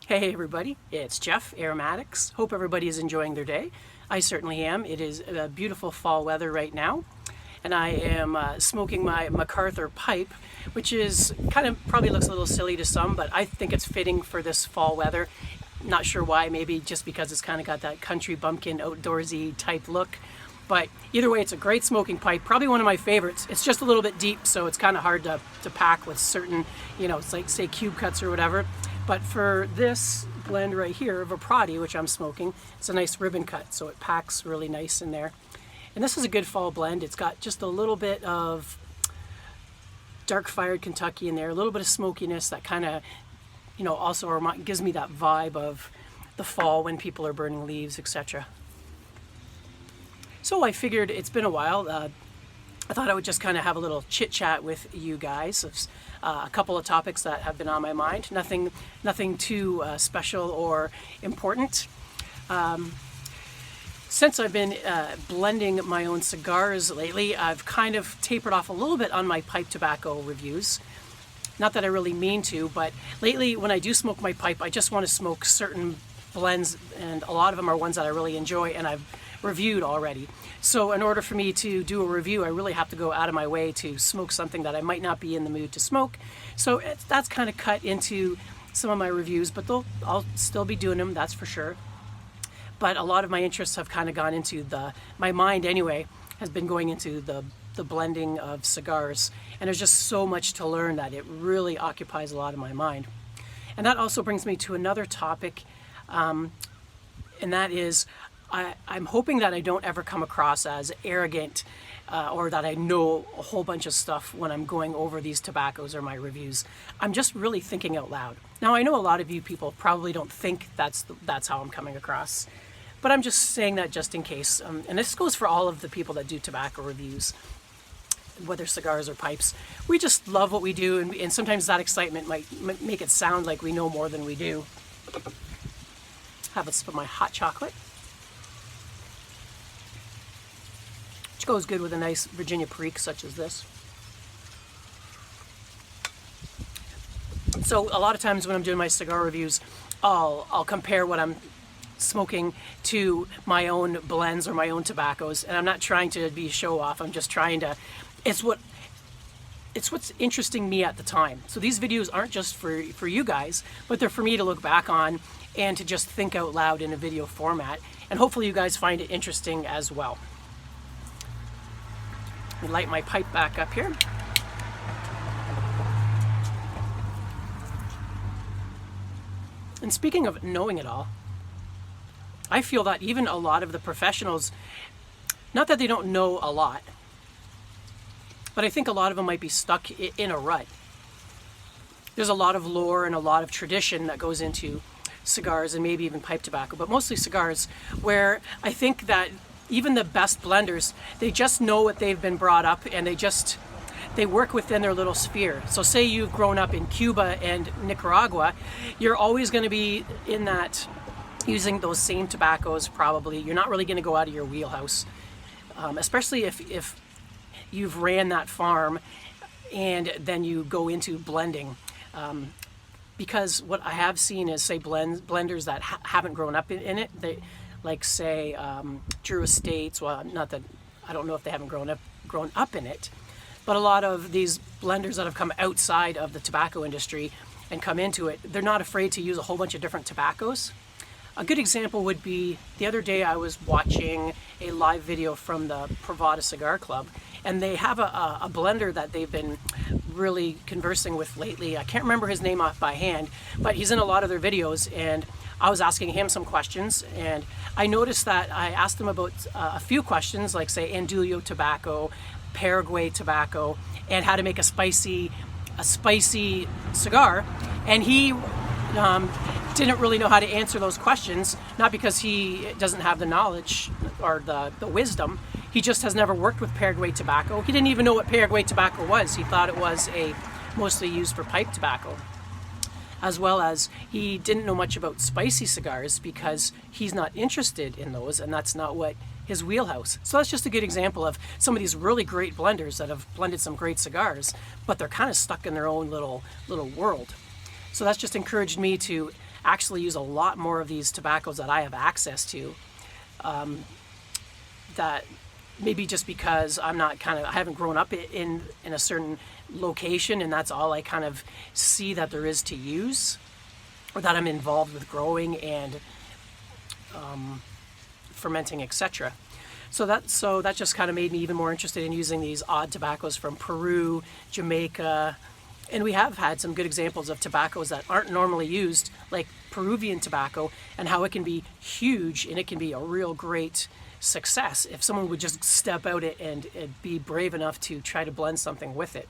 Hey everybody, it's Jeff, Aromatics. Hope everybody is enjoying their day. I certainly am. It is beautiful fall weather right now, and I am smoking my MacArthur pipe, which is probably looks a little silly to some, but I think it's fitting for this fall weather. Not sure why, maybe just because it's kind of got that country bumpkin outdoorsy type look. But either way, it's a great smoking pipe, probably one of my favorites. It's just a little bit deep, so it's kind of hard to pack with certain, it's like say cube cuts or whatever. But for this blend right here, Viprati, which I'm smoking, it's a nice ribbon cut, so it packs really nice in there. And this is a good fall blend. It's got just a little bit of dark fired Kentucky in there, a little bit of smokiness that kind of, also gives me that vibe of the fall when people are burning leaves, etc. So I figured it's been a while. I thought I would just kind of have a little chit chat with you guys of a couple of topics that have been on my mind. Nothing too special or important. Since I've been blending my own cigars lately, I've kind of tapered off a little bit on my pipe tobacco reviews. Not that I really mean to, but lately when I do smoke my pipe, I just want to smoke certain blends, and a lot of them are ones that I really enjoy and I've reviewed already. So in order for me to do a review, I really have to go out of my way to smoke something that I might not be in the mood to smoke. So that's kind of cut into some of my reviews, but I'll still be doing them, that's for sure. But a lot of my interests have kind of gone into my mind anyway, has been going into the blending of cigars. And there's just so much to learn that it really occupies a lot of my mind. And that also brings me to another topic, and that is, I'm hoping that I don't ever come across as arrogant or that I know a whole bunch of stuff when I'm going over these tobaccos or my reviews. I'm just really thinking out loud. Now, I know a lot of you people probably don't think that's how I'm coming across, but I'm just saying that just in case. And this goes for all of the people that do tobacco reviews, whether cigars or pipes. We just love what we do, and sometimes that excitement might make it sound like we know more than we do. Have a sip of my hot chocolate, which goes good with a nice Virginia Perique such as this. So a lot of times when I'm doing my cigar reviews, I'll compare what I'm smoking to my own blends or my own tobaccos, and I'm not trying to be show off. I'm just trying to, it's what's interesting me at the time. So these videos aren't just for you guys, but they're for me to look back on and to just think out loud in a video format, and hopefully you guys find it interesting as well. Let me light my pipe back up here. And speaking of knowing it all, I feel that even a lot of the professionals, not that they don't know a lot, but I think a lot of them might be stuck in a rut. There's a lot of lore and a lot of tradition that goes into cigars and maybe even pipe tobacco, but mostly cigars, where I think that even the best blenders, they just know what they've been brought up, and they work within their little sphere. So say you've grown up in Cuba and Nicaragua, you're always going to be in that, using those same tobaccos probably. You're not really going to go out of your wheelhouse, especially if you've ran that farm and then you go into blending. Because what I have seen is, say, blenders that haven't grown up in it, they, like say Drew Estates, well, not that, I don't know if they haven't grown up in it, but a lot of these blenders that have come outside of the tobacco industry and come into it, they're not afraid to use a whole bunch of different tobaccos. A good example would be, the other day I was watching a live video from the Pravada Cigar Club, and they have a blender that they've been really conversing with lately. I can't remember his name off by hand, but he's in a lot of their videos, and I was asking him some questions, and I noticed that I asked him about a few questions, like say Andullo tobacco, Paraguay tobacco, and how to make a spicy cigar, and he didn't really know how to answer those questions, not because he doesn't have the knowledge or the wisdom. He just has never worked with Paraguay tobacco. He didn't even know what Paraguay tobacco was. He thought it was mostly used for pipe tobacco. As well as he didn't know much about spicy cigars because he's not interested in those, and that's not what his wheelhouse. So that's just a good example of some of these really great blenders that have blended some great cigars, but they're kind of stuck in their own little world. So that's just encouraged me to actually use a lot more of these tobaccos that I have access to. That maybe just because I haven't grown up in a certain location, and that's all I kind of see that there is to use, or that I'm involved with growing and fermenting, etc. So that just kind of made me even more interested in using these odd tobaccos from Peru, Jamaica, and we have had some good examples of tobaccos that aren't normally used, like Peruvian tobacco, and how it can be huge and it can be a real great success if someone would just step out it and be brave enough to try to blend something with it.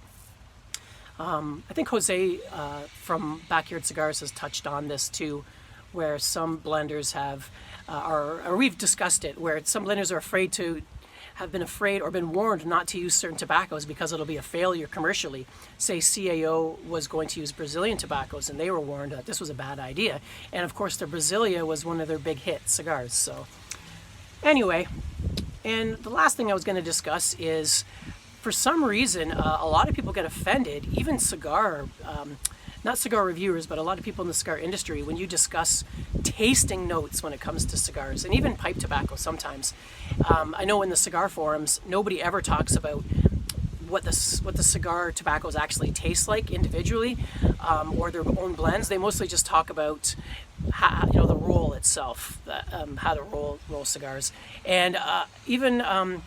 I think Jose from Backyard Cigars has touched on this too, where some blenders have, or we've discussed it, where some blenders have been afraid or been warned not to use certain tobaccos because it'll be a failure commercially. Say CAO was going to use Brazilian tobaccos and they were warned that this was a bad idea. And of course the Brasilia was one of their big hit cigars. So anyway, and the last thing I was going to discuss is, for some reason, a lot of people get offended, even not cigar reviewers, but a lot of people in the cigar industry, when you discuss tasting notes when it comes to cigars, and even pipe tobacco sometimes. I know in the cigar forums, nobody ever talks about what the cigar tobaccos actually taste like individually, or their own blends. They mostly just talk about the roll itself, how to roll cigars, and even.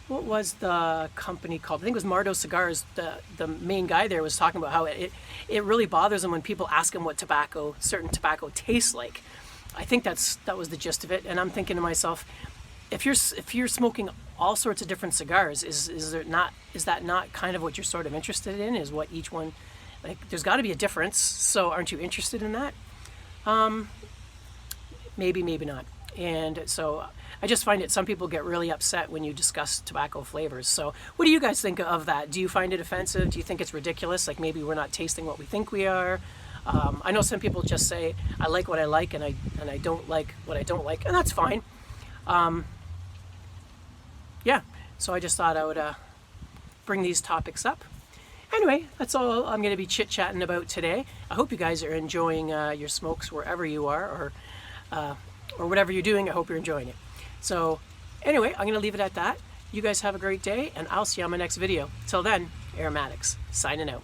What was the company called? I think it was Mardo Cigars. The main guy there was talking about how it really bothers him when people ask him what certain tobacco tastes like. I think that was the gist of it. And I'm thinking to myself, if you're smoking all sorts of different cigars, is that not kind of what you're sort of interested in? Is what each one, like, there's got to be a difference. So aren't you interested in that? Maybe not. And so I just find it, some people get really upset when you discuss tobacco flavors. So what do you guys think of that? Do you find it offensive? Do you think it's ridiculous? Like, maybe we're not tasting what we think we are? I know some people just say, I like what I like and I don't like what I don't like, and that's fine. Yeah, so I just thought I would bring these topics up. Anyway, that's all I'm going to be chit-chatting about today. I hope you guys are enjoying your smokes wherever you are, or whatever you're doing. I hope you're enjoying it. So anyway, I'm going to leave it at that. You guys have a great day, and I'll see you on my next video. Till then, Aromatics, signing out.